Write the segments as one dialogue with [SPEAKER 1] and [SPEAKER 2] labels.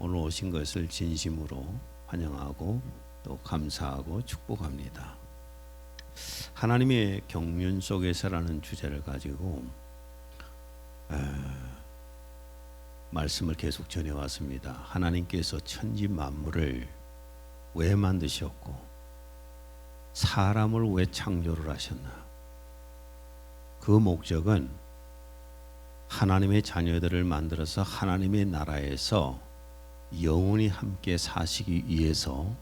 [SPEAKER 1] 오늘 오신 것을 진심으로 환영하고 또 감사하고 축복합니다. 하나님의 경륜 속에서라는 주제를 가지고 말씀을 계속 전해왔습니다. 하나님께서 천지 만물을 왜 만드셨고 사람을 왜 창조를 하셨나? 그 목적은 하나님의 자녀들을 만들어서 하나님의 나라에서 영원히 함께 사시기 위해서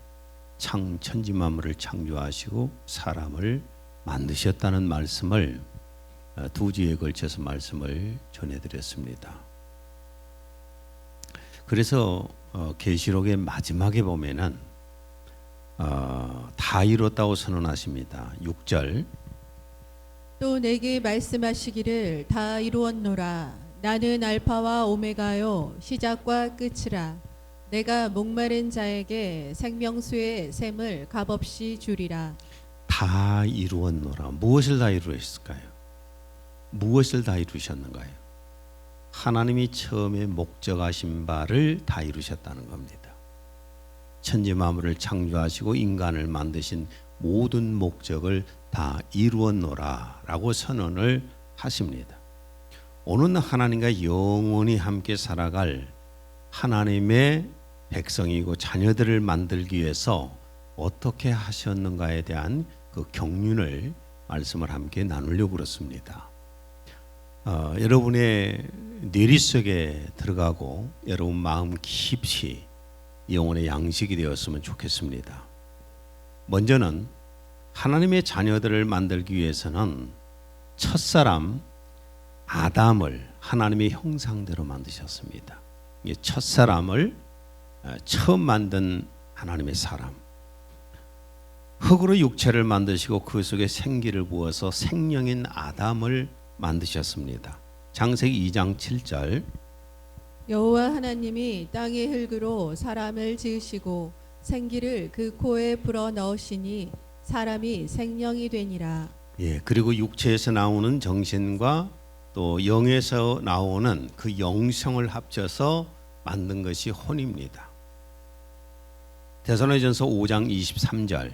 [SPEAKER 1] 천지 만물을 창조하시고 사람을 만드셨다는 말씀을 두 주에 걸쳐서 말씀을 전해드렸습니다. 그래서 계시록의 마지막에 보면은 다 이뤘다고 선언하십니다. 6절
[SPEAKER 2] 또 내게 말씀하시기를 다 이루었노라. 나는 알파와 오메가요 시작과 끝이라. 내가 목마른 자에게 생명수의 샘을 값없이 주리라.
[SPEAKER 1] 다 이루었노라. 무엇을 다 이루셨을까요? 무엇을 다 이루셨는가요? 하나님이 처음에 목적하신 바를 다 이루셨다는 겁니다. 천지 만물을 창조하시고 인간을 만드신 모든 목적을 다 이루었노라 라고 선언을 하십니다. 오늘 하나님과 영원히 함께 살아갈 하나님의 백성이고 자녀들을 만들기 위해서 어떻게 하셨는가에 대한 그 경륜을 말씀을 함께 나누려고 그렇습니다. 여러분의 뇌리 속에 들어가고 여러분 마음 깊이 영혼의 양식이 되었으면 좋겠습니다. 먼저는 하나님의 자녀들을 만들기 위해서는 첫사람 아담을 하나님의 형상대로 만드셨습니다. 첫사람을 처음 만든 하나님의 사람, 흙으로 육체를 만드시고 그 속에 생기를 부어서 생명인 아담을 만드셨습니다. 창세기 2장 7절
[SPEAKER 2] 여호와 하나님이 땅의 흙으로 사람을 지으시고 생기를 그 코에 불어 넣으시니 사람이 생명이 되니라.
[SPEAKER 1] 예, 그리고 육체에서 나오는 정신과 또 영에서 나오는 그 영성을 합쳐서 만든 것이 혼입니다. 데살로니가전서 5장 23절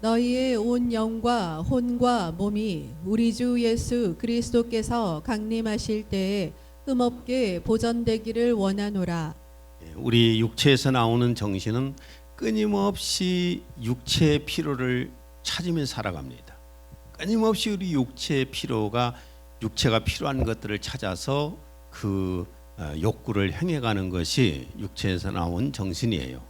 [SPEAKER 2] 너희의 온 영과 혼과 몸이 우리 주 예수 그리스도께서 강림하실 때에 흠없게 보전되기를 원하노라.
[SPEAKER 1] 우리 육체에서 나오는 정신은 끊임없이 육체의 피로를 찾으며 살아갑니다. 끊임없이 우리 육체의 피로가 육체가 필요한 것들을 찾아서 그 욕구를 행해가는 것이 육체에서 나온 정신이에요.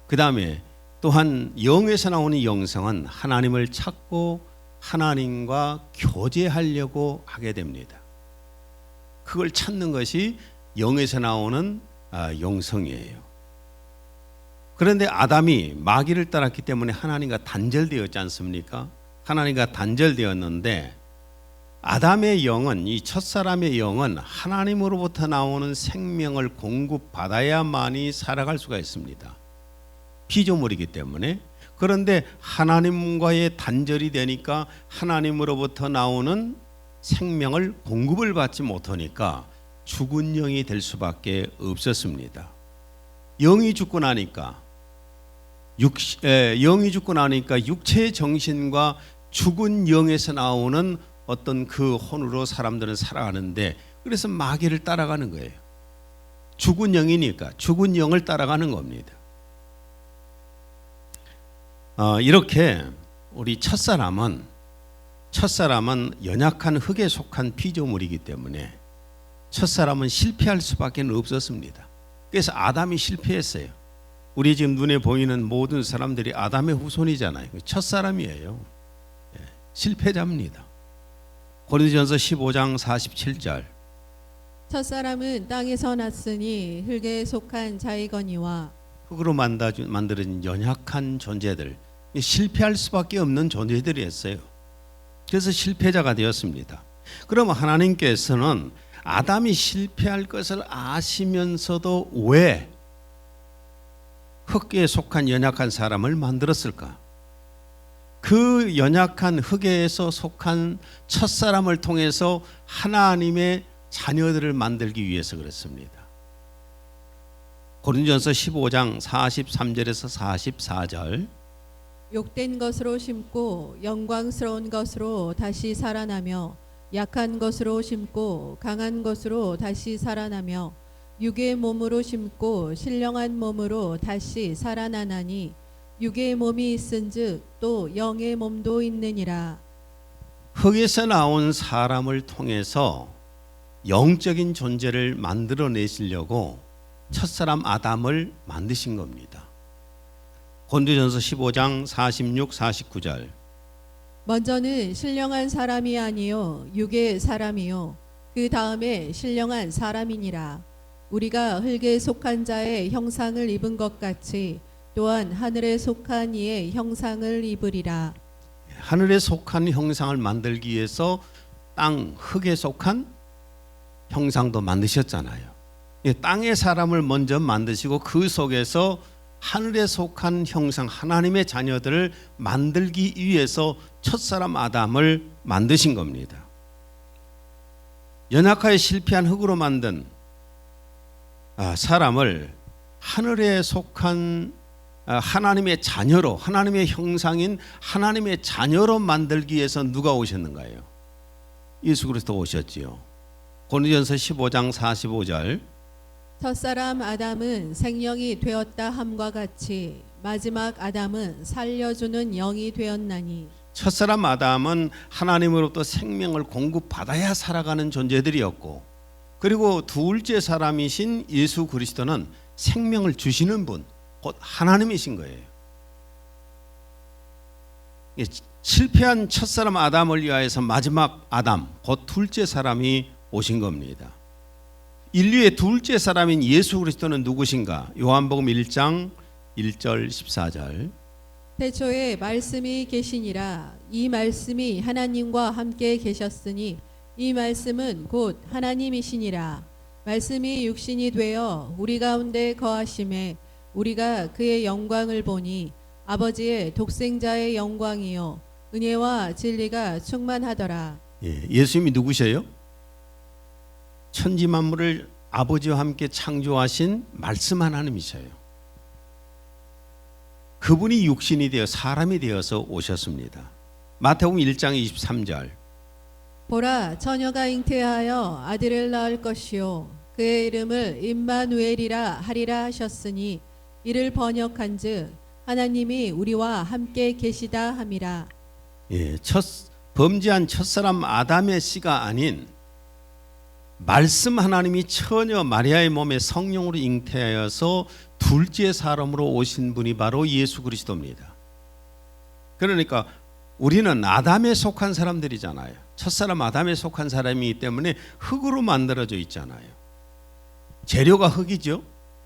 [SPEAKER 1] 그 다음에 또한 영에서 나오는 영성은 하나님을 찾고 하나님과 교제하려고 하게 됩니다. 그걸 찾는 것이 영에서 나오는 영성이에요. 그런데 아담이 마귀를 따랐기 때문에 하나님과 단절되었지 않습니까? 하나님과 단절되었는데 아담의 영은, 이 첫사람의 영은 하나님으로부터 나오는 생명을 공급받아야만이 살아갈 수가 있습니다. 피조물이기 때문에. 그런데 하나님과의 단절이 되니까 하나님으로부터 나오는 생명을 공급을 받지 못하니까 죽은 영이 될 수밖에 없었습니다. 영이 죽고 나니까 육체의 정신과 죽은 영에서 나오는 어떤 그 혼으로 사람들은 살아가는데, 그래서 마귀를 따라가는 거예요. 죽은 영이니까 죽은 영을 따라가는 겁니다. 이렇게 우리 첫사람은 연약한 흙에 속한 피조물이기 때문에 첫사람은 실패할 수밖에 없었습니다. 그래서 아담이 실패했어요. 우리 지금 눈에 보이는 모든 사람들이 아담의 후손이잖아요. 첫사람이에요. 실패자입니다. 고린도전서 15장 47절
[SPEAKER 2] 첫사람은 땅에서 났으니 흙에 속한 자이거니와.
[SPEAKER 1] 흙으로 만들어진 연약한 존재들, 실패할 수밖에 없는 존재들이었어요. 그래서 실패자가 되었습니다. 그럼 하나님께서는 아담이 실패할 것을 아시면서도 왜 흙에 속한 연약한 사람을 만들었을까? 그 연약한 흙에서 속한 첫사람을 통해서 하나님의 자녀들을 만들기 위해서 그렇습니다. 고린도전서 15장 43절에서 44절.
[SPEAKER 2] 욕된 것으로 심고 영광스러운 것으로 다시 살아나며 약한 것으로 심고 강한 것으로 다시 살아나며 육의 몸으로 심고 신령한 몸으로 다시 살아나나니 육의 몸이 있은즉 또 영의 몸도 있느니라.
[SPEAKER 1] 흙에서 나온 사람을 통해서 영적인 존재를 만들어내시려고 첫사람 아담을 만드신 겁니다. 고린도전서 15장 46, 49절.
[SPEAKER 2] 먼저는 신령한 사람이 아니요 육의 사람이요 그 다음에 신령한 사람이니라. 우리가 흙에 속한 자의 형상을 입은 것 같이 또한 하늘에 속한 이의 형상을 입으리라.
[SPEAKER 1] 하늘에 속한 형상을 만들기 위해서 땅 흙에 속한 형상도 만드셨잖아요. 땅의 사람을 먼저 만드시고 그 속에서 하늘에 속한 형상 하나님의 자녀들을 만들기 위해서 첫사람 아담을 만드신 겁니다. 연약하여 실패한 흙으로 만든 사람을 하늘에 속한 하나님의 자녀로, 하나님의 형상인 하나님의 자녀로 만들기 위해서 누가 오셨는가요? 예수 그리스도 오셨지요. 고린도전서 15장 45절.
[SPEAKER 2] 첫사람 아담은 생명이 되었다 함과 같이 마지막 아담은 살려주는 영이 되었나니.
[SPEAKER 1] 첫사람 아담은 하나님으로부터 생명을 공급받아야 살아가는 존재들이었고, 그리고 둘째 사람이신 예수 그리스도는 생명을 주시는 분, 곧 하나님이신 거예요. 실패한 첫사람 아담을 위하여서 마지막 아담, 곧 둘째 사람이 오신 겁니다. 인류의 둘째 사람인 예수 그리스도는 누구신가? 요한복음 1장 1절 14절.
[SPEAKER 2] 태초에 말씀이 계시니라. 이 말씀이 하나님과 함께 계셨으니 이 말씀은 곧 하나님이시니라. 말씀이 육신이 되어 우리 가운데 거하심에 우리가 그의 영광을 보니 아버지의 독생자의 영광이요 은혜와 진리가 충만하더라.
[SPEAKER 1] 예수님이 누구세요? 천지 만물을 아버지와 함께 창조하신 말씀 하나님이셔요. 그분이 육신이 되어 사람이 되어서 오셨습니다. 마태복음 1장 23절.
[SPEAKER 2] 보라, 처녀가 잉태하여 아들을 낳을 것이요 그의 이름을 임마누엘이라 하리라 하셨으니 이를 번역한즉 하나님이 우리와 함께 계시다 함이라.
[SPEAKER 1] 범죄한 첫사람 아담의 씨가 아닌 말씀 하나님이 처녀 마리아의 몸에 성령으로 잉태하여서 둘째 사람으로 오신 분이 바로 예수 그리스도입니다. 그러니까 우리는 아담에 속한 사람들이잖아요. 첫사람 아담에 속한 사람이기 때문에 흙으로 만들어져 있잖아요. 재료가 흙이죠.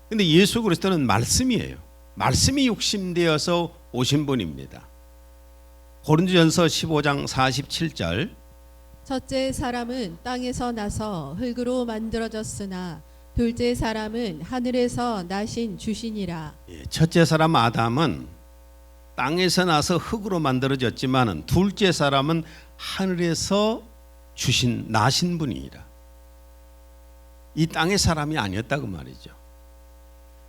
[SPEAKER 1] 근데 예수 그리스도는 말씀이에요. 말씀이 육신되어서 오신 분입니다. 고린도전서 15장 47절.
[SPEAKER 2] 첫째 사람은 땅에서 나서 흙으로 만들어졌으나 둘째 사람은 하늘에서 나신 주시니라.
[SPEAKER 1] 첫째 사람 아담은 땅에서 나서 흙으로 만들어졌지만 둘째 사람은 하늘에서 나신 분이라. 이 땅의 사람이 아니었다 그 말이죠.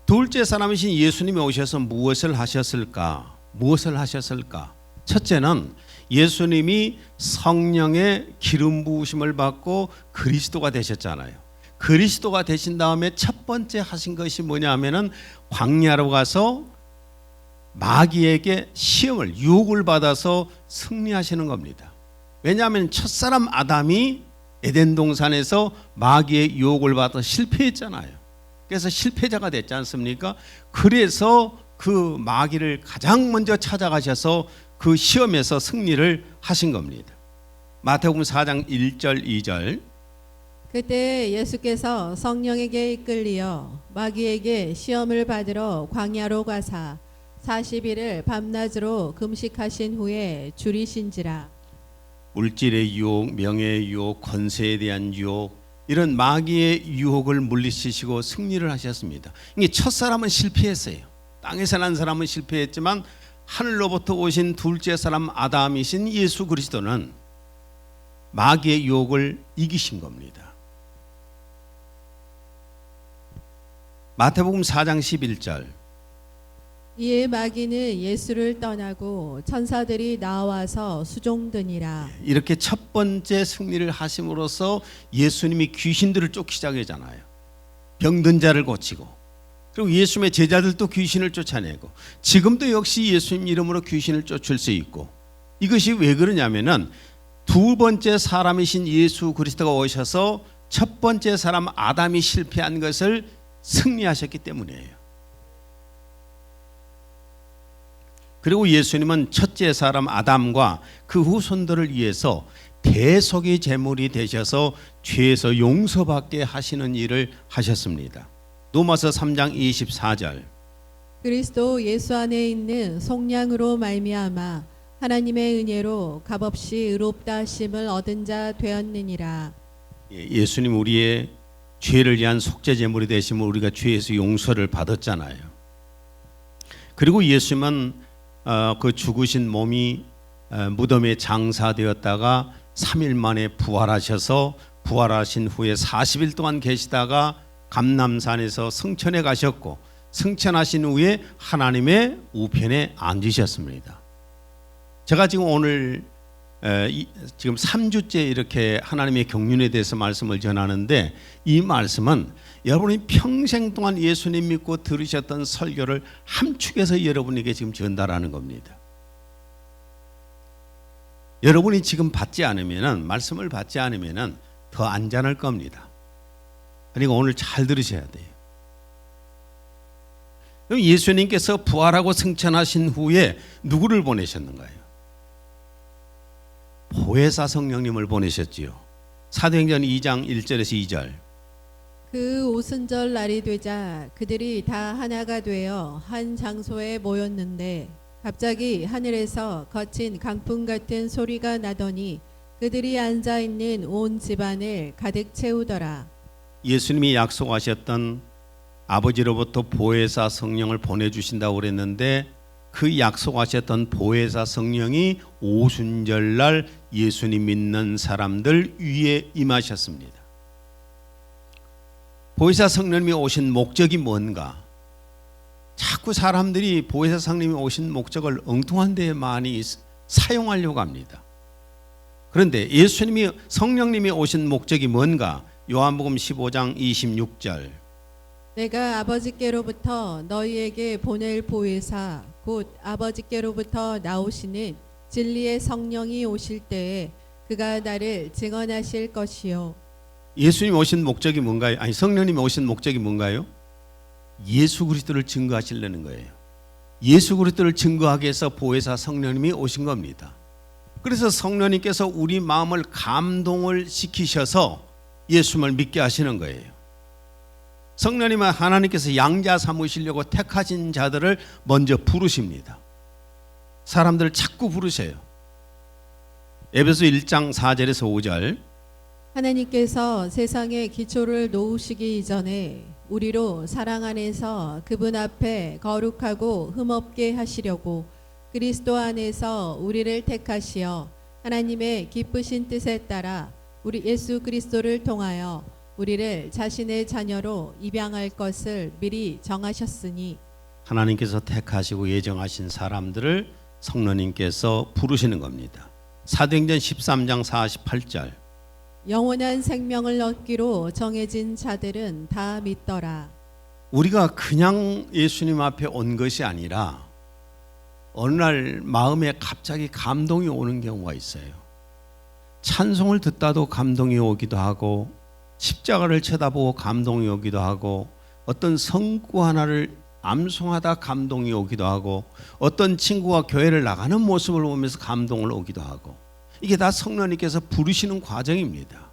[SPEAKER 1] 둘째 사람이신 예수님이 오셔서 무엇을 하셨을까? 첫째는 예수님이 성령의 기름 부으심을 받고 그리스도가 되셨잖아요. 그리스도가 되신 다음에 첫 번째 하신 것이 뭐냐 하면은 광야로 가서 마귀에게 시험을 유혹을 받아서 승리하시는 겁니다. 왜냐하면 첫사람 아담이 에덴 동산에서 마귀의 유혹을 받아 실패했잖아요. 그래서 실패자가 됐지 않습니까? 그래서 그 마귀를 가장 먼저 찾아가셔서 그 시험에서 승리를 하신 겁니다. 마태복음 4장 1절 2절.
[SPEAKER 2] 그때 예수께서 성령에게 이끌리어 마귀에게 시험을 받으러 광야로 가사 40일을 밤낮으로 금식하신 후에 줄이신지라.
[SPEAKER 1] 물질의 유혹, 명예의 유혹, 권세에 대한 유혹, 이런 마귀의 유혹을 물리치시고 승리를 하셨습니다. 이게 첫사람은 실패했어요. 땅에서 난 사람은 실패했지만 하늘로부터 오신 둘째 사람 아담이신 예수 그리스도는 마귀의 유혹을 이기신 겁니다. 마태복음 4장 11절.
[SPEAKER 2] 이에 마귀는 예수를 떠나고 천사들이 나와서 수종드니라.
[SPEAKER 1] 이렇게 첫 번째 승리를 하심으로써 예수님이 귀신들을 쫓기 시작하잖아요. 병든 자를 고치고, 그리고 예수님의 제자들도 귀신을 쫓아내고, 지금도 역시 예수님 이름으로 귀신을 쫓을 수 있고. 이것이 왜 그러냐면은 두 번째 사람이신 예수 그리스도가 오셔서 첫 번째 사람 아담이 실패한 것을 승리하셨기 때문이에요. 그리고 예수님은 첫째 사람 아담과 그 후손들을 위해서 대속의 제물이 되셔서 죄에서 용서받게 하시는 일을 하셨습니다. 로마서 3장 24절.
[SPEAKER 2] 그리스도 예수 안에 있는 속량으로 말미암아 하나님의 은혜로 값없이 의롭다 하심을 얻은 자 되었느니라.
[SPEAKER 1] 예수님 우리의 죄를 위한 속죄 제물이 되시면 우리가 죄에서 용서를 받았잖아요. 그리고 예수님은 그 죽으신 몸이 무덤에 장사되었다가 3일 만에 부활하셔서 부활하신 후에 40일 동안 계시다가 감람산에서 승천해 가셨고, 승천하신 후에 하나님의 우편에 앉으셨습니다. 제가 지금 오늘 지금 3주째 이렇게 하나님의 경륜에 대해서 말씀을 전하는데, 이 말씀은 여러분이 평생 동안 예수님 믿고 들으셨던 설교를 함축해서 여러분에게 지금 전달하는 겁니다. 여러분이 지금 말씀을 받지 않으면 더 안전할 겁니다. 그러니까 오늘 잘 들으셔야 돼요. 그럼 예수님께서 부활하고 승천하신 후에 누구를 보내셨는가요? 보혜사 성령님을 보내셨지요. 사도행전 2장 1절에서 2절.
[SPEAKER 2] 그 오순절 날이 되자 그들이 다 하나가 되어 한 장소에 모였는데 갑자기 하늘에서 거친 강풍 같은 소리가 나더니 그들이 앉아 있는 온 집안을 가득 채우더라.
[SPEAKER 1] 예수님이 약속하셨던 아버지로부터 보혜사 성령을 보내주신다고 그랬는데, 그 약속하셨던 보혜사 성령이 오순절날 예수님 믿는 사람들 위에 임하셨습니다. 보혜사 성령님이 오신 목적이 뭔가? 자꾸 사람들이 보혜사 성령님이 오신 목적을 엉뚱한 데에 많이 사용하려고 합니다. 그런데 예수님이 성령님이 오신 목적이 뭔가? 요한복음 15장 26절.
[SPEAKER 2] 내가 아버지께로부터 너희에게 보낼 보혜사 곧 아버지께로부터 나오시는 진리의 성령이 오실 때에 그가 나를 증언하실 것이요.
[SPEAKER 1] 예수님 오신 목적이 뭔가요? 아니, 성령님이 오신 목적이 뭔가요? 예수 그리스도를 증거하시려는 거예요. 예수 그리스도를 증거하기 위해서 보혜사 성령님이 오신 겁니다. 그래서 성령님께서 우리 마음을 감동을 시키셔서 예수님을 믿게 하시는 거예요. 성령님은 하나님께서 양자 삼으시려고 택하신 자들을 먼저 부르십니다. 사람들을 자꾸 부르세요. 에베소 1장 4절에서 5절.
[SPEAKER 2] 하나님께서 세상의 기초를 놓으시기 이전에 우리로 사랑 안에서 그분 앞에 거룩하고 흠없게 하시려고 그리스도 안에서 우리를 택하시어 하나님의 기쁘신 뜻에 따라 우리 예수 그리스도를 통하여 우리를 자신의 자녀로 입양할 것을 미리 정하셨으니.
[SPEAKER 1] 하나님께서 택하시고 예정하신 사람들을 성령님께서 부르시는 겁니다. 사도행전 13장 48절.
[SPEAKER 2] 영원한 생명을 얻기로 정해진 자들은 다 믿더라.
[SPEAKER 1] 우리가 그냥 예수님 앞에 온 것이 아니라 어느 날 마음에 갑자기 감동이 오는 경우가 있어요. 찬송을 듣다도 감동이 오기도 하고, 십자가를 쳐다보고 감동이 오기도 하고, 어떤 성구 하나를 암송하다 감동이 오기도 하고, 어떤 친구가 교회를 나가는 모습을 보면서 감동을 오기도 하고, 이게 다 성령님께서 부르시는 과정입니다.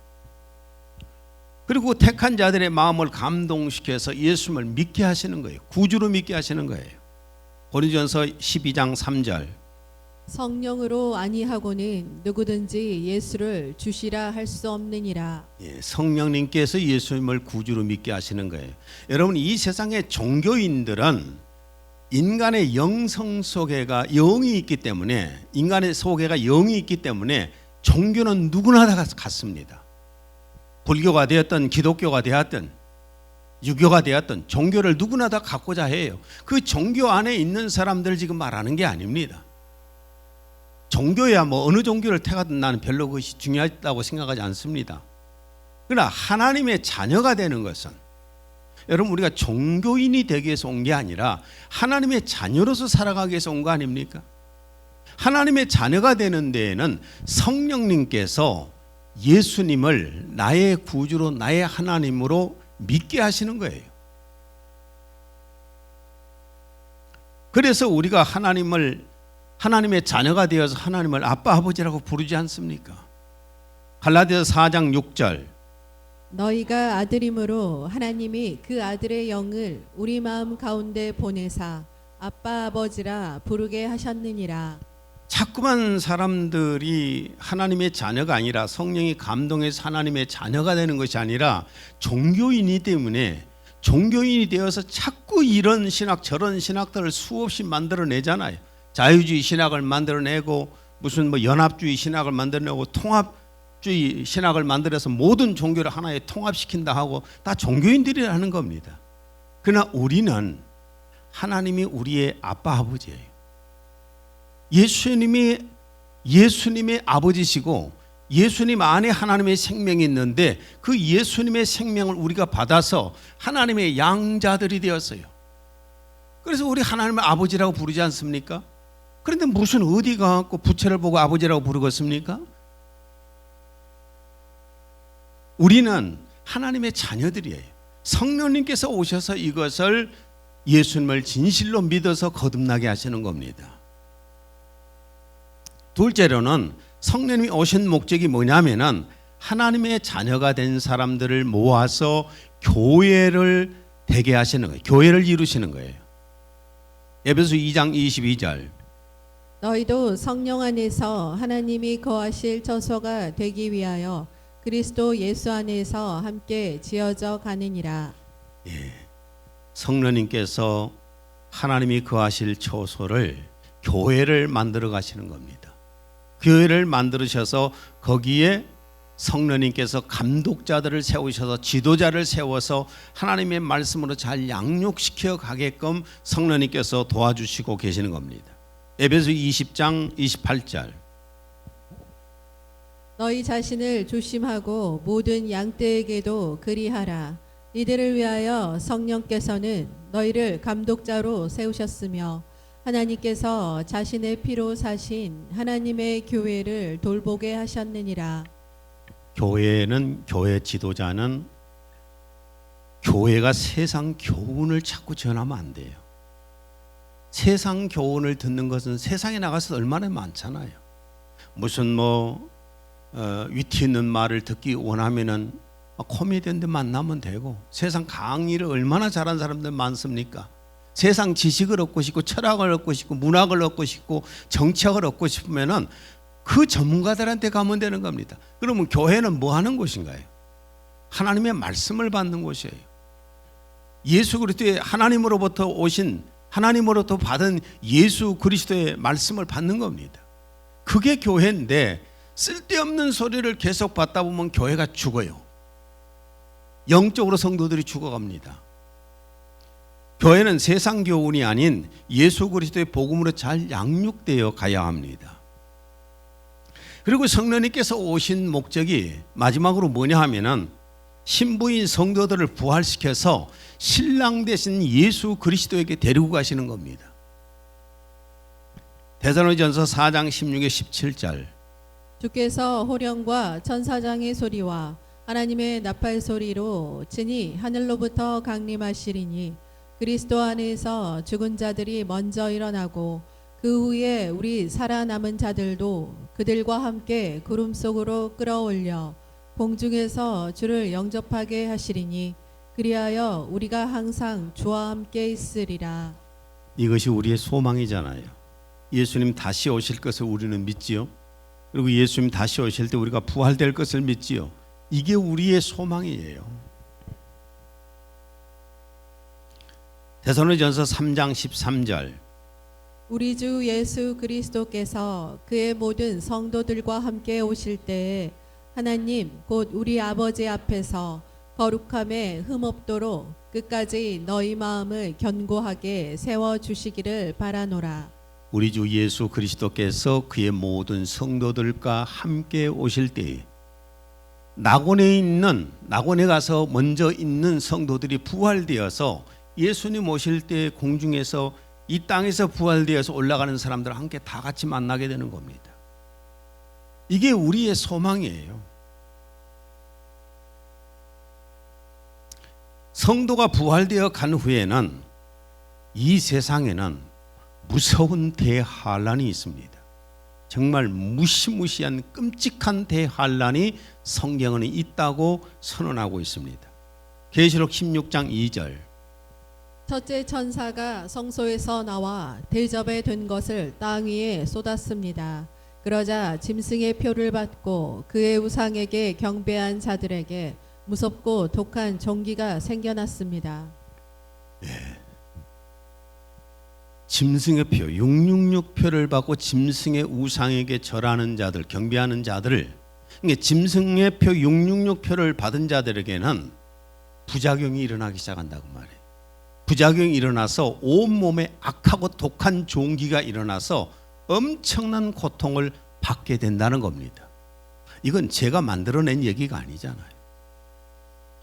[SPEAKER 1] 그리고 택한 자들의 마음을 감동시켜서 예수님을 믿게 하시는 거예요. 구주로 믿게 하시는 거예요. 고린도전서 12장 3절.
[SPEAKER 2] 성령으로 아니하고는 누구든지 예수를 주시라 할 수 없느니라.
[SPEAKER 1] 성령님께서 예수님을 구주로 믿게 하시는 거예요. 여러분, 이 세상의 종교인들은 인간의 영성 속에가 영이 있기 때문에, 인간의 속에가 영이 있기 때문에 종교는 누구나 다 같습니다. 불교가 되었든 기독교가 되었든 유교가 되었던 종교를 누구나 다 갖고자 해요. 그 종교 안에 있는 사람들 지금 말하는 게 아닙니다. 종교야 뭐 어느 종교를 택하든 나는 별로 그것이 중요하다고 생각하지 않습니다. 그러나 하나님의 자녀가 되는 것은 여러분 우리가 종교인이 되기 위해서 온 게 아니라 하나님의 자녀로서 살아가기 위해서 온 거 아닙니까? 하나님의 자녀가 되는 데에는 성령님께서 예수님을 나의 구주로 나의 하나님으로 믿게 하시는 거예요. 그래서 우리가 하나님의 자녀가 되어서 하나님을 아빠 아버지라고 부르지 않습니까? 갈라디아서 4장 6절
[SPEAKER 2] 너희가 아들이므로 하나님이 그 아들의 영을 우리 마음 가운데 보내사 아빠 아버지라 부르게 하셨느니라.
[SPEAKER 1] 자꾸만 사람들이 하나님의 자녀가 아니라 성령이 감동해서 하나님의 자녀가 되는 것이 아니라 종교인이 때문에 종교인이 되어서 자꾸 이런 신학 저런 신학들을 수없이 만들어내잖아요. 자유주의 신학을 만들어내고 무슨 뭐 연합주의 신학을 만들어내고 통합주의 신학을 만들어서 모든 종교를 하나에 통합시킨다 하고 다 종교인들이 하는 겁니다. 그러나 우리는 하나님이 우리의 아빠 아버지예요. 예수님의 아버지시고 예수님 안에 하나님의 생명이 있는데 그 예수님의 생명을 우리가 받아서 하나님의 양자들이 되었어요. 그래서 우리 하나님을 아버지라고 부르지 않습니까? 그런데 무슨 어디 가서 부채를 보고 아버지라고 부르겠습니까? 우리는 하나님의 자녀들이에요. 성령님께서 오셔서 이것을 예수님을 진실로 믿어서 거듭나게 하시는 겁니다. 둘째로는 성령님이 오신 목적이 뭐냐면은 하나님의 자녀가 된 사람들을 모아서 교회를 되게 하시는 거예요. 교회를 이루시는 거예요. 에베소 2장 22절
[SPEAKER 2] 너희도 성령 안에서 하나님이 거하실 처소가 되기 위하여 그리스도 예수 안에서 함께 지어져 가느니라.
[SPEAKER 1] 성령님께서 하나님이 거하실 처소를 교회를 만들어 가시는 겁니다. 교회를 만들으셔서 거기에 성령님께서 감독자들을 세우셔서 지도자를 세워서 하나님의 말씀으로 잘 양육시켜 가게끔 성령님께서 도와주시고 계시는 겁니다. 에베소 20장 28절
[SPEAKER 2] 너희 자신을 조심하고 모든 양떼에게도 그리하라. 이들을 위하여 성령께서는 너희를 감독자로 세우셨으며 하나님께서 자신의 피로 사신 하나님의 교회를 돌보게 하셨느니라. 교회 지도자는 교회가 세상 교훈을 자꾸 전하면 안 돼요. 세상 교훈을 듣는 것은 세상에 나가서 얼마나 많잖아요. 무슨 위트 있는 말을 듣기 원하면은 코미디언들 만나면 되고, 세상 강의를 얼마나 잘하는 사람들 많습니까? 세상 지식을 얻고 싶고 철학을 얻고 싶고 문학을 얻고 싶고 정치학을 얻고 싶으면은 그 전문가들한테 가면 되는 겁니다. 그러면 교회는 뭐 하는 곳인가요? 하나님의 말씀을 받는 곳이에요. 예수 그리스도의 하나님으로부터 오신 하나님으로부터 받은 예수 그리스도의 말씀을 받는 겁니다. 그게 교회인데 쓸데없는 소리를 계속 받다 보면 교회가 죽어요. 영적으로 성도들이 죽어갑니다. 교회는 세상 교훈이 아닌 예수 그리스도의 복음으로 잘 양육되어 가야 합니다. 그리고 성령님께서 오신 목적이 마지막으로 뭐냐 하면은 신부인 성도들을 부활시켜서 신랑 되신 예수 그리스도에게 데리고 가시는 겁니다. 데살로니가전서 4장 16에 17절 주께서 호령과 천사장의 소리와 하나님의 나팔 소리로 친히 하늘로부터 강림하시리니 그리스도 안에서 죽은 자들이 먼저 일어나고 그 후에 우리 살아남은 자들도 그들과 함께 구름 속으로 끌어올려 공중에서 주를 영접하게 하시리니 그리하여 우리가 항상 주와 함께 있으리라.
[SPEAKER 1] 이것이 우리의 소망이잖아요. 예수님 다시 오실 것을 우리는 믿지요. 그리고 예수님 다시 오실 때 우리가 부활될 것을 믿지요. 이게 우리의 소망이에요. 데살로니가전서 3장 13절
[SPEAKER 2] 우리 주 예수 그리스도께서 그의 모든 성도들과 함께 오실 때에 하나님 곧 우리 아버지 앞에서 거룩함에 흠없도록 끝까지 너희 마음을 견고하게 세워 주시기를 바라노라.
[SPEAKER 1] 우리 주 예수 그리스도께서 그의 모든 성도들과 함께 오실 때에 낙원에 가서 먼저 있는 성도들이 부활되어서 예수님 오실 때 공중에서 이 땅에서 부활되어서 올라가는 사람들 함께 다 같이 만나게 되는 겁니다. 이게 우리의 소망이에요. 성도가 부활되어 간 후에는 이 세상에는 무서운 대환란이 있습니다. 정말 무시무시한 끔찍한 대환란이 성경에는 있다고 선언하고 있습니다. 계시록 16장 2절.
[SPEAKER 2] 첫째 천사가 성소에서 나와 대접에 든 것을 땅 위에 쏟았습니다. 그러자 짐승의 표를 받고 그의 우상에게 경배한 자들에게 무섭고 독한 종기가 생겨났습니다.
[SPEAKER 1] 짐승의 표, 666표를 받고 짐승의 우상에게 절하는 자들, 경배하는 자들을, 그러니까 짐승의 표 666표를 받은 자들에게는 부작용이 일어나기 시작한다고 말해요. 부작용이 일어나서 온몸에 악하고 독한 종기가 일어나서 엄청난 고통을 받게 된다는 겁니다. 이건 제가 만들어낸 얘기가 아니잖아요.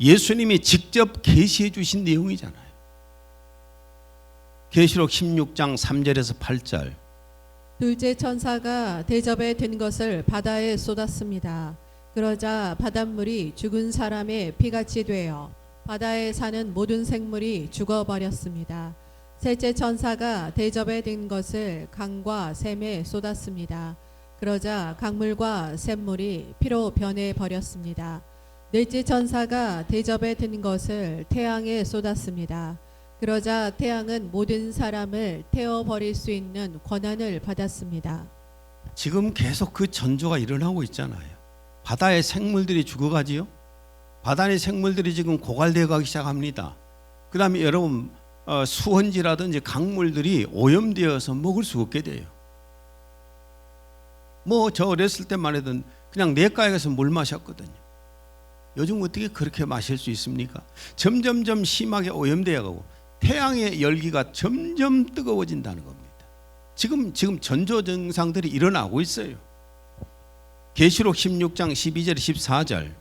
[SPEAKER 1] 예수님이 직접 계시해 주신 내용이잖아요. 계시록 16장 3절에서 8절.
[SPEAKER 2] 둘째 천사가 대접에 든 것을 바다에 쏟았습니다. 그러자 바닷물이 죽은 사람의 피같이 되어 바다에 사는 모든 생물이 죽어버렸습니다. 셋째 천사가 대접에 든 것을 강과 샘에 쏟았습니다. 그러자 강물과 샘물이 피로 변해버렸습니다. 넷째 천사가 대접에 든 것을 태양에 쏟았습니다. 그러자 태양은 모든 사람을 태워버릴 수 있는 권한을 받았습니다.
[SPEAKER 1] 지금 계속 그 전조가 일어나고 있잖아요. 바다의 생물들이 죽어가지요. 바다의 생물들이 지금 고갈되어 가기 시작합니다. 그 다음에 여러분 수원지라든지 강물들이 오염되어서 먹을 수 없게 돼요. 뭐 저 어렸을 때만 해도 그냥 냇가에 가서 물 마셨거든요. 요즘 어떻게 그렇게 마실 수 있습니까? 점점점 심하게 오염되어 가고 태양의 열기가 점점 뜨거워진다는 겁니다. 지금 전조 증상들이 일어나고 있어요. 계시록 16장 12절 14절.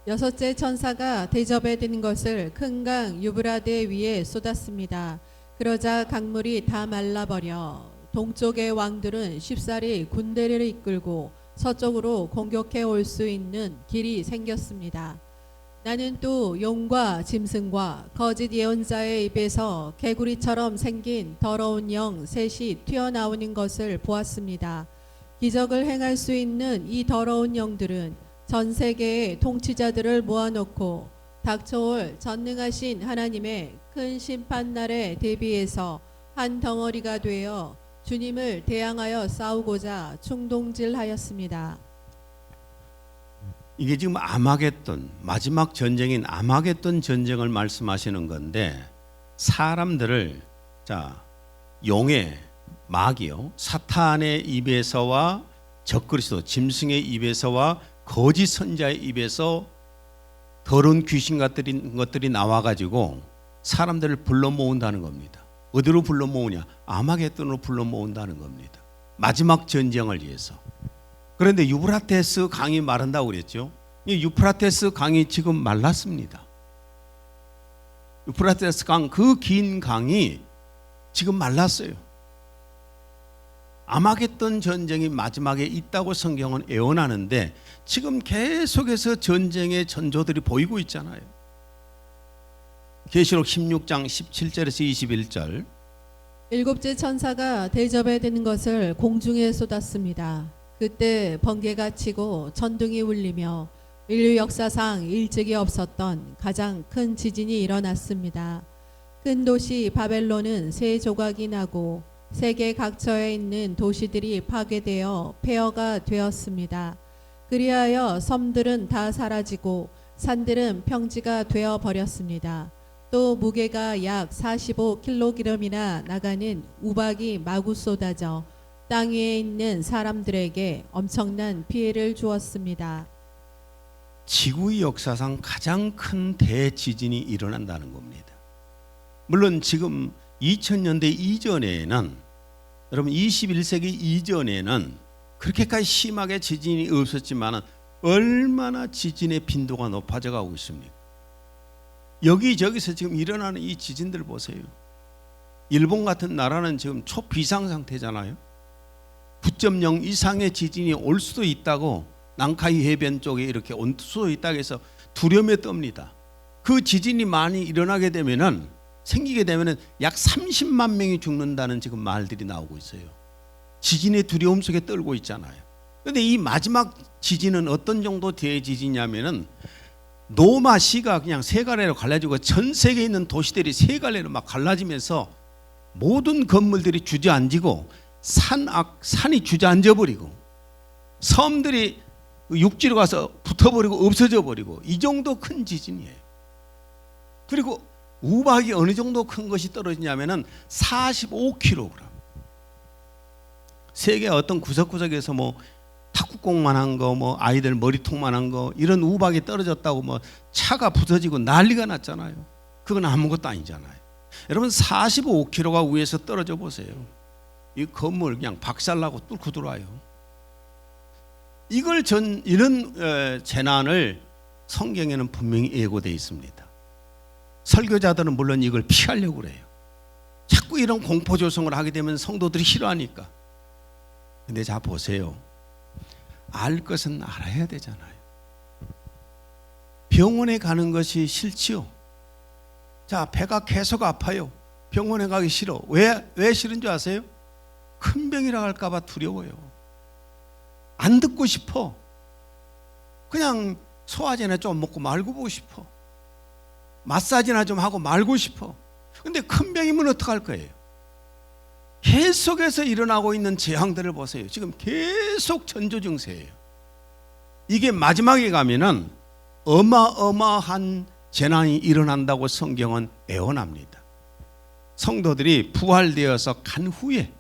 [SPEAKER 2] 여섯째 천사가 대접에 든 것을 큰 강 유브라데 위에 쏟았습니다. 그러자 강물이 다 말라버려 동쪽의 왕들은 쉽사리 군대를 이끌고 서쪽으로 공격해 올 수 있는 길이 생겼습니다. 나는 또 용과 짐승과 거짓 예언자의 입에서 개구리처럼 생긴 더러운 영 셋이 튀어나오는 것을 보았습니다. 기적을 행할 수 있는 이 더러운 영들은 전 세계의 통치자들을 모아놓고 닥쳐올 전능하신 하나님의 큰 심판날에 대비해서 한 덩어리가 되어 주님을 대항하여 싸우고자 충동질하였습니다.
[SPEAKER 1] 이게 지금 아마겟돈, 마지막 전쟁인 아마겟돈 전쟁을 말씀하시는 건데, 사람들을 용의 마귀요, 사탄의 입에서와 적그리스도 짐승의 입에서와 거짓 선자의 입에서 더러운 귀신 같은 것들이 나와가지고 사람들을 불러 모은다는 겁니다. 어디로 불러 모으냐? 아마겟돈으로 불러 모은다는 겁니다. 마지막 전쟁을 위해서. 그런데 유브라테스 강이 마른다고 그랬죠. 이 유프라테스 강이 지금 말랐습니다. 유프라테스 강, 그 긴 강이 지금 말랐어요. 아마겟돈 전쟁이 마지막에 있다고 성경은 예언하는데 지금 계속해서 전쟁의 전조들이 보이고 있잖아요. 계시록 16장 17절에서 21절.
[SPEAKER 2] 일곱째 천사가 대접에 든 것을 공중에 쏟았습니다. 그때 번개가 치고 천둥이 울리며 인류 역사상 일찍이 없었던 가장 큰 지진이 일어났습니다. 큰 도시 바벨론은 세 조각이 나고 세계 각처에 있는 도시들이 파괴되어 폐허가 되었습니다. 그리하여 섬들은 다 사라지고 산들은 평지가 되어 버렸습니다. 또 무게가 약 45kg이나 나가는 우박이 마구 쏟아져 땅 위에 있는 사람들에게 엄청난 피해를 주었습니다.
[SPEAKER 1] 지구의 역사상 가장 큰 대지진이 일어난다는 겁니다. 물론 지금 2000년대 이전에는, 여러분 21세기 이전에는 그렇게까지 심하게 지진이 없었지만 얼마나 지진의 빈도가 높아져 가고 있습니까? 여기저기서 지금 일어나는 이 지진들 보세요. 일본 같은 나라는 지금 초비상 상태잖아요. 9.0 이상의 지진이 올 수도 있다고, 난카이 해변 쪽에 이렇게 올 수도 있다고 해서 두려움에 떱니다. 그 지진이 많이 일어나게 되면은, 생기게 되면은 약 30만 명이 죽는다는 지금 말들이 나오고 있어요. 지진의 두려움 속에 떨고 있잖아요. 그런데 이 마지막 지진은 어떤 정도 대지진이냐면은 노마시가 그냥 세 갈래로 갈라지고 전 세계에 있는 도시들이 세 갈래로 막 갈라지면서 모든 건물들이 주저앉고 산이 주저앉아 버리고 섬들이 육지로 가서 붙어버리고 없어져 버리고, 이 정도 큰 지진이에요. 그리고 우박이 어느 정도 큰 것이 떨어지냐면은 45kg. 세계 어떤 구석구석에서 뭐 탁구공만한 거, 뭐 아이들 머리통만한 거, 이런 우박이 떨어졌다고 뭐 차가 부서지고 난리가 났잖아요. 그건 아무것도 아니잖아요. 여러분 45kg가 위에서 떨어져 보세요. 이 건물 그냥 박살나고 뚫고 들어와요. 이런 재난을 성경에는 분명히 예고되어 있습니다. 설교자들은 물론 이걸 피하려고 그래요. 자꾸 이런 공포 조성을 하게 되면 성도들이 싫어하니까. 근데 자 보세요. 알 것은 알아야 되잖아요. 병원에 가는 것이 싫지요. 자, 배가 계속 아파요. 병원에 가기 싫어. 왜 싫은 줄 아세요? 큰 병이라 할까 봐 두려워요. 안 듣고 싶어. 그냥 소화제나 좀 먹고 말고 보고 싶어. 마사지나 좀 하고 말고 싶어. 근데 큰 병이면 어떡할 거예요? 계속해서 일어나고 있는 재앙들을 보세요. 지금 계속 전조 증세예요. 이게 마지막에 가면은 어마어마한 재난이 일어난다고 성경은 예언합니다. 성도들이 부활되어서 간 후에,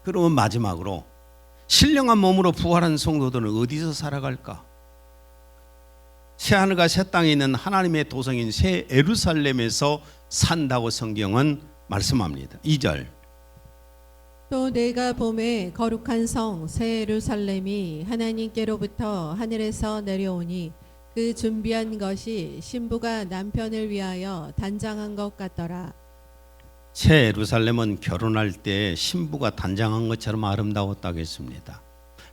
[SPEAKER 1] 그러면 마지막으로 신령한 몸으로 부활한 성도들은 어디서 살아갈까? 새하늘과 새 땅에 있는 하나님의 도성인 새 예루살렘에서 산다고 성경은 말씀합니다. 2절.
[SPEAKER 2] 또 내가 봄에 거룩한 성 새 예루살렘이 하나님께로부터 하늘에서 내려오니 그 준비한 것이 신부가 남편을 위하여 단장한 것 같더라.
[SPEAKER 1] 새 예루살렘은 결혼할 때 신부가 단장한 것처럼 아름다웠다고 했습니다.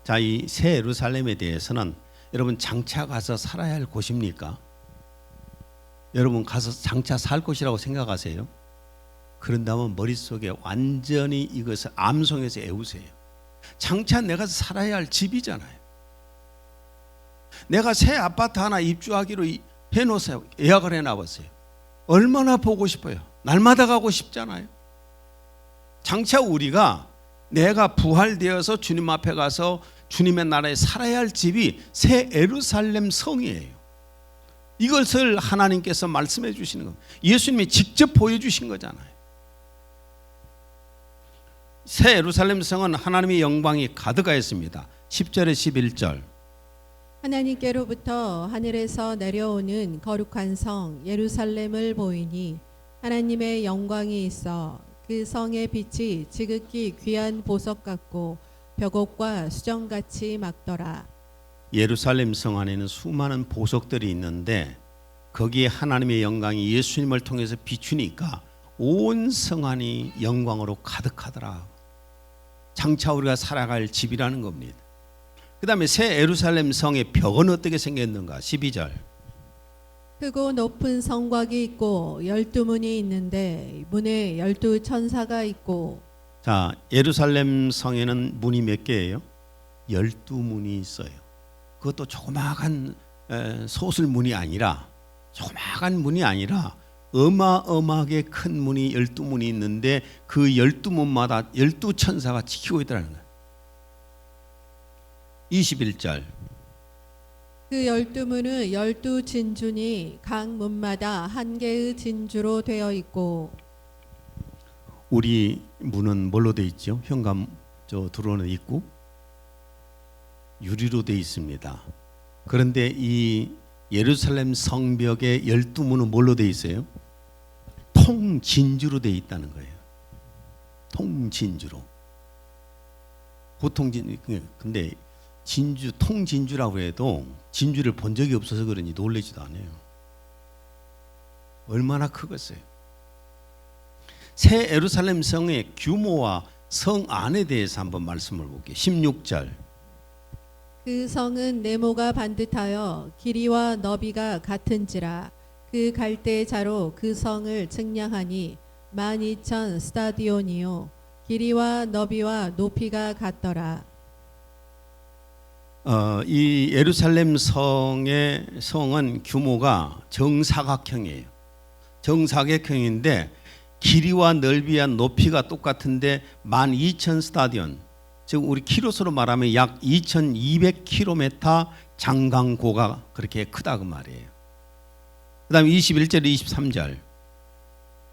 [SPEAKER 1] 자, 이 새 예루살렘에 대해서는 여러분 장차 가서 살아야 할 곳입니까? 여러분 가서 장차 살 곳이라고 생각하세요? 그런다면 머릿속에 완전히 이것을 암송해서 외우세요. 장차 내가 살아야 할 집이잖아요. 내가 새 아파트 하나 입주하기로 해놓으세요. 예약을 해놔봤어요. 얼마나 보고 싶어요. 날마다 가고 싶잖아요. 장차 우리가 내가 부활되어서 주님 앞에 가서 주님의 나라에 살아야 할 집이 새 예루살렘 성이에요. 이것을 하나님께서 말씀해 주시는 겁니다. 예수님이 직접 보여주신 거잖아요. 새 예루살렘 성은 하나님의 영광이 가득하였습니다. 10절에 11절.
[SPEAKER 2] 하나님께로부터 하늘에서 내려오는 거룩한 성 예루살렘을 보이니 하나님의 영광이 있어 그 성의 빛이 지극히 귀한 보석 같고 벽옥과 수정같이 막더라.
[SPEAKER 1] 예루살렘 성 안에는 수많은 보석들이 있는데 거기에 하나님의 영광이 예수님을 통해서 비추니까 온 성 안이 영광으로 가득하더라. 장차 우리가 살아갈 집이라는 겁니다. 그 다음에 새 예루살렘 성의 벽은 어떻게 생겼는가? 12절.
[SPEAKER 2] 크고 높은 성곽이 있고 12문이 있는데 문에 12천사가 있고.
[SPEAKER 1] 자, 예루살렘 성에는 문이 몇 개예요? 12문이 있어요. 그것도 조그마한 소슬문이 아니라, 조그마한 문이 아니라 어마어마하게 큰 문이 12문이 있는데 그 12문마다 12천사가 지키고 있다는 거예요. 21절.
[SPEAKER 2] 그 12문은 12진주니 각 문마다 한 개의 진주로 되어 있고.
[SPEAKER 1] 우리 문은 뭘로 되어 있죠? 현관 들어오는 입구 유리로 되어 있습니다. 그런데 이 예루살렘 성벽의 12문은 뭘로 되어 있어요? 통진주로 돼 있다는 거예요. 통진주로. 보통 근데 진주 통진주라고 해도 진주를 본 적이 없어서 그런지 놀라지도 않아요. 얼마나 크겠어요. 새 예루살렘 성의 규모와 성 안에 대해서 한번 말씀을 볼게요. 16절.
[SPEAKER 2] 그 성은 네모가 반듯하여 길이와 너비가 같은지라 그 갈대자로 그 성을 측량하니 12,000 스타디온이요 길이와 너비와 높이가 같더라.
[SPEAKER 1] 이 예루살렘 성은 규모가 정사각형이에요. 정사각형인데 길이와 넓이와 높이가 똑같은데 12,000 스타디온, 즉 우리 키로수로 말하면 약 2,200km 장강고가 그렇게 크다 그 말이에요. 그 다음에 21절 23절.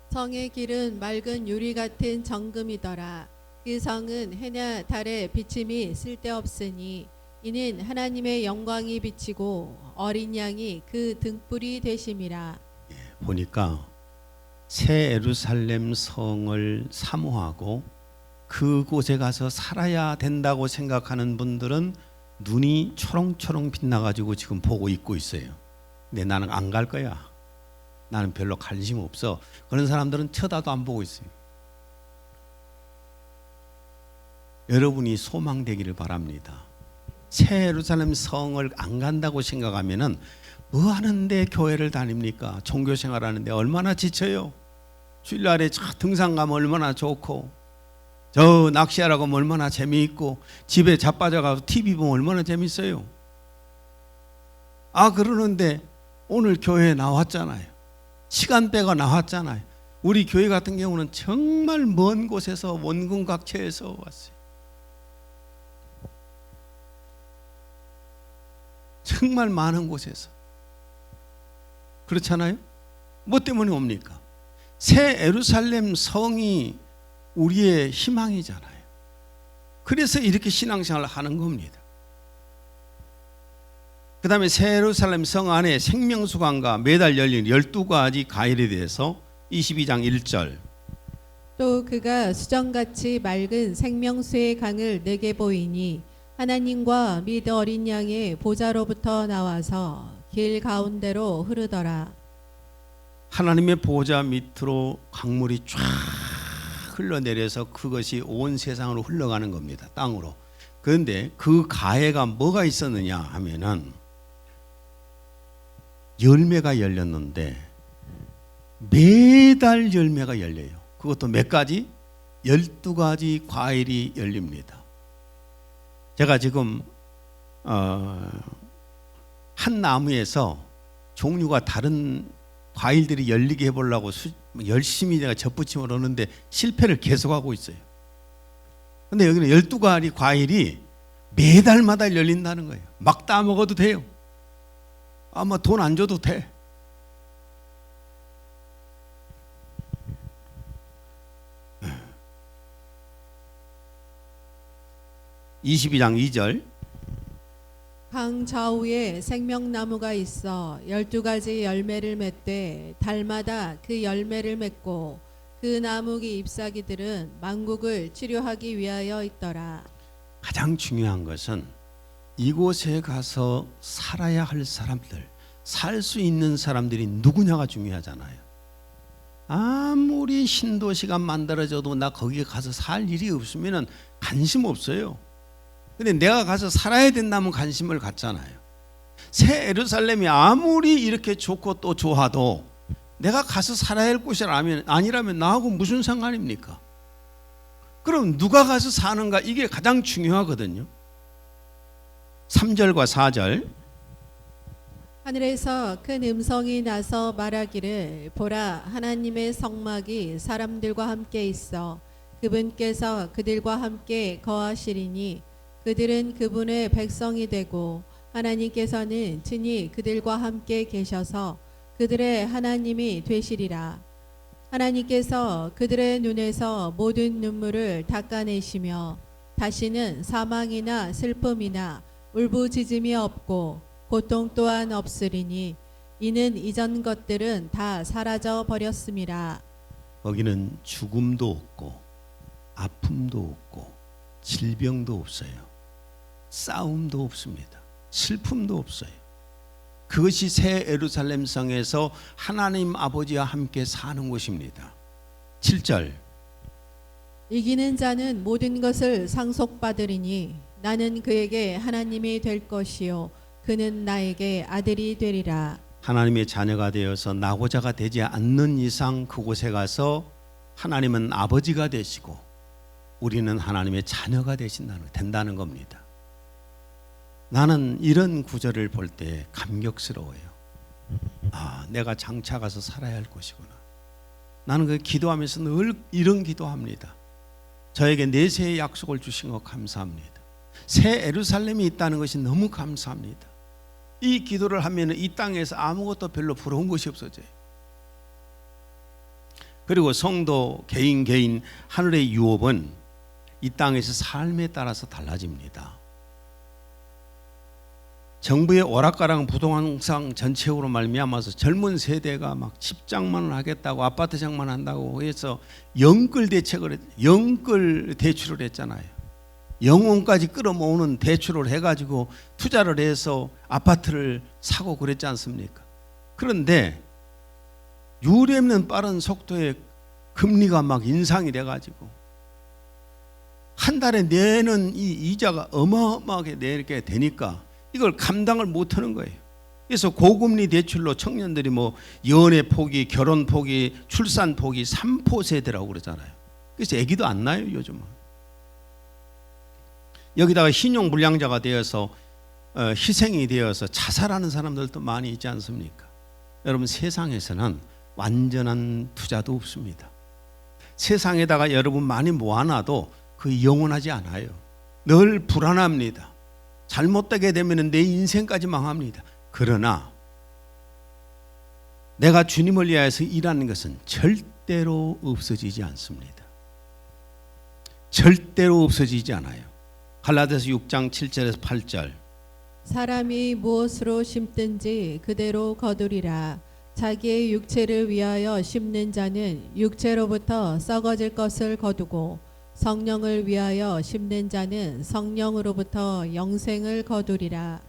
[SPEAKER 2] 성의 길은 맑은 유리 같은 정금이더라. 그 성은 해나 달의 비침이 쓸데없으니 이는 하나님의 영광이 비치고 어린 양이 그 등불이 되심이라.
[SPEAKER 1] 보니까 새 예루살렘 성을 사모하고 그곳에 가서 살아야 된다고 생각하는 분들은 눈이 초롱초롱 빛나가지고 지금 보고 있고 있어요. 근데 나는 안 갈 거야. 나는 별로 관심 없어. 그런 사람들은 쳐다도 안 보고 있어요. 여러분이 소망되기를 바랍니다. 새 예루살렘 성을 안 간다고 생각하면은 뭐 하는데 교회를 다닙니까? 종교 생활하는데 얼마나 지쳐요. 주일날에 등산 가면 얼마나 좋고 저 낚시하러 가면 얼마나 재미있고 집에 자빠져가서 TV 보면 얼마나 재밌어요. 그러는데 오늘 교회에 나왔잖아요. 시간대가 나왔잖아요. 우리 교회 같은 경우는 정말 먼 곳에서 원근각처에서 왔어요. 정말 많은 곳에서. 그렇잖아요? 뭐 때문에 옵니까? 새 예루살렘 성이 우리의 희망이잖아요. 그래서 이렇게 신앙생활을 하는 겁니다. 그 다음에 새 예루살렘 성 안에 생명수강과 매달 열린 12가지 과일에 대해서 22장 1절.
[SPEAKER 2] 또 그가 수정같이 맑은 생명수의 강을 내게 보이니 하나님과 및 어린 양의 보좌로부터 나와서 길 가운데로 흐르더라.
[SPEAKER 1] 하나님의 보좌 밑으로 강물이 쫙 흘러내려서 그것이 온 세상으로 흘러가는 겁니다. 땅으로. 그런데 그 가해가 뭐가 있었느냐 하면은 열매가 열렸는데 매달 열매가 열려요. 그것도 몇 가지? 12가지 과일이 열립니다. 제가 지금 한 나무에서 종류가 다른 과일들이 열리게 해보려고 열심히 내가 젖붙임을 하는데 실패를 계속하고 있어요. 근데 여기는 12가지 과일이 매달마다 열린다는 거예요. 막 따먹어도 돼요. 아마 돈 안 줘도 돼. (22장 2절)
[SPEAKER 2] 강 좌우에 생명나무가 있어 12가지 열매를 맺되 달마다 그 열매를 맺고 그 나무기 잎사귀들은 만국을 치료하기 위하여 있더라.
[SPEAKER 1] 가장 중요한 것은 이곳에 가서 살아야 할 사람들, 살 수 있는 사람들이 누구냐가 중요하잖아요. 아무리 신도시가 만들어져도 나 거기에 가서 살 일이 없으면 관심 없어요. 근데 내가 가서 살아야 된다면 관심을 갖잖아요. 새 예루살렘이 아무리 이렇게 좋고 또 좋아도 내가 가서 살아야 할 곳이 아니라면 나하고 무슨 상관입니까? 그럼 누가 가서 사는가, 이게 가장 중요하거든요. 3절과 4절.
[SPEAKER 2] 하늘에서 큰 음성이 나서 말하기를 보라 하나님의 성막이 사람들과 함께 있어 그분께서 그들과 함께 거하시리니 그들은 그분의 백성이 되고 하나님께서는 친히 그들과 함께 계셔서 그들의 하나님이 되시리라. 하나님께서 그들의 눈에서 모든 눈물을 닦아내시며 다시는 사망이나 슬픔이나 울부짖음이 없고 고통 또한 없으리니 이는 이전 것들은 다 사라져 버렸음이라.
[SPEAKER 1] 거기는 죽음도 없고 아픔도 없고 질병도 없어요. 싸움도 없습니다. 슬픔도 없어요. 그것이 새 예루살렘 성에서 하나님 아버지와 함께 사는 곳입니다. 7절
[SPEAKER 2] 이기는 자는 모든 것을 상속받으리니 나는 그에게 하나님이 될 것이요 그는 나에게 아들이 되리라.
[SPEAKER 1] 하나님의 자녀가 되어서 나고자가 되지 않는 이상 그곳에 가서 하나님은 아버지가 되시고 우리는 하나님의 자녀가 된다는 겁니다. 나는 이런 구절을 볼 때 감격스러워요. 내가 장차 가서 살아야 할 곳이구나. 나는 그 기도하면서 늘 이런 기도합니다. 저에게 내세의 약속을 주신 것 감사합니다. 새 예루살렘이 있다는 것이 너무 감사합니다. 이 기도를 하면 이 땅에서 아무것도 별로 부러운 것이 없어져요. 그리고 성도 개인 하늘의 유업은 이 땅에서 삶에 따라서 달라집니다. 정부의 오락가락 부동산 정책으로 말미암아서 젊은 세대가 막 집 장만을 하겠다고 아파트 장만한다고 해서 영끌 대출을 했잖아요. 영혼까지 끌어모으는 대출을 해가지고 투자를 해서 아파트를 사고 그랬지 않습니까? 그런데 유례없는 빠른 속도의 금리가 막 인상이 돼가지고 한 달에 내는 이 이자가 어마어마하게 내게 되니까 이걸 감당을 못하는 거예요. 그래서 고금리 대출로 청년들이 뭐 연애 포기, 결혼 포기, 출산 포기 3포 세대라고 그러잖아요. 그래서 아기도 안 나요 요즘은. 여기다가 신용 불량자가 되어서 희생이 되어서 자살하는 사람들도 많이 있지 않습니까? 여러분 세상에서는 완전한 투자도 없습니다. 세상에다가 여러분 많이 모아놔도 그 영원하지 않아요. 늘 불안합니다. 잘못되게 되면 내 인생까지 망합니다. 그러나 내가 주님을 위하여서 일하는 것은 절대로 없어지지 않습니다. 절대로 없어지지 않아요. 갈라디아서 6장 7절에서 8절
[SPEAKER 2] 사람이 무엇으로 심든지 그대로 거두리라. 자기의 육체를 위하여 심는 자는 육체로부터 썩어질 것을 거두고 성령을 위하여 심는 자는 성령으로부터 영생을 거두리라.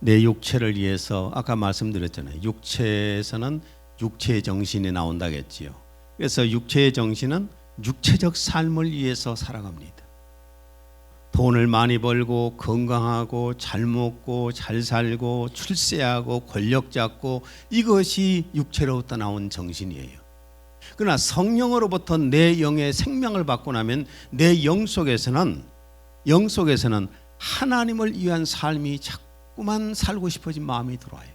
[SPEAKER 1] 내 육체를 위해서 아까 말씀드렸잖아요. 육체에서는 육체의 정신이 나온다겠지요. 그래서 육체의 정신은 육체적 삶을 위해서 살아갑니다. 돈을 많이 벌고 건강하고 잘 먹고 잘 살고 출세하고 권력 잡고 이것이 육체로부터 나온 정신이에요. 그러나 성령으로부터 내 영의 생명을 받고 나면 내 영 속에서는 하나님을 위한 삶이 자꾸만 살고 싶어진 마음이 들어와요.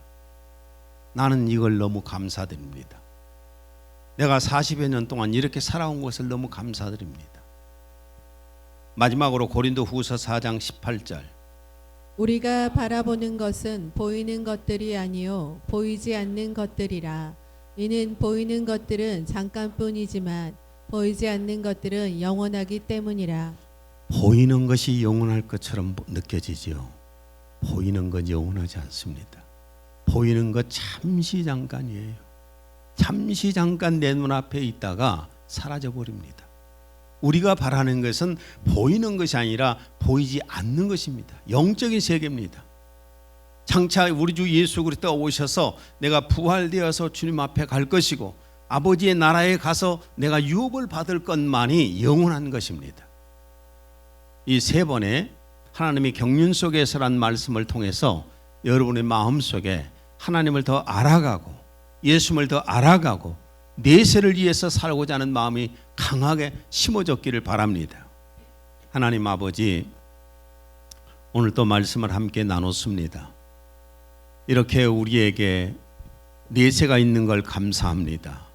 [SPEAKER 1] 나는 이걸 너무 감사드립니다. 내가 40여 년 동안 이렇게 살아온 것을 너무 감사드립니다. 마지막으로 고린도후서 4장 18절
[SPEAKER 2] 우리가 바라보는 것은 보이는 것들이 아니요 보이지 않는 것들이라. 이는 보이는 것들은 잠깐뿐이지만 보이지 않는 것들은 영원하기 때문이라.
[SPEAKER 1] 보이는 것이 영원할 것처럼 느껴지지요. 보이는 건 영원하지 않습니다. 보이는 것 잠시 잠깐이에요. 잠시 잠깐 내 눈앞에 있다가 사라져 버립니다. 우리가 바라는 것은 보이는 것이 아니라 보이지 않는 것입니다. 영적인 세계입니다. 장차 우리 주 예수 그리스도가 오셔서 내가 부활되어서 주님 앞에 갈 것이고 아버지의 나라에 가서 내가 유업을 받을 것만이 영원한 것입니다. 이 세 번의 하나님이 경륜 속에서란 말씀을 통해서 여러분의 마음속에 하나님을 더 알아가고 예수를 더 알아가고 내세를 위해서 살고자 하는 마음이 강하게 심어졌기를 바랍니다. 하나님 아버지, 오늘 또 말씀을 함께 나눴습니다. 이렇게 우리에게 내세가 있는 걸 감사합니다.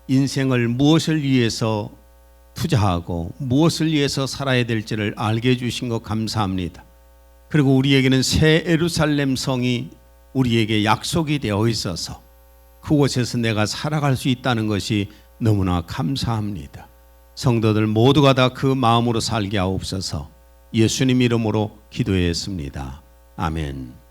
[SPEAKER 1] 인생을 무엇을 위해서 투자하고 무엇을 위해서 살아야 될지를 알게 해주신 것 감사합니다. 그리고 우리에게는 새 예루살렘 성이 우리에게 약속이 되어 있어서 그곳에서 내가 살아갈 수 있다는 것이 너무나 감사합니다. 성도들 모두가 다 그 마음으로 살게 하옵소서. 예수님 이름으로 기도했습니다. 아멘.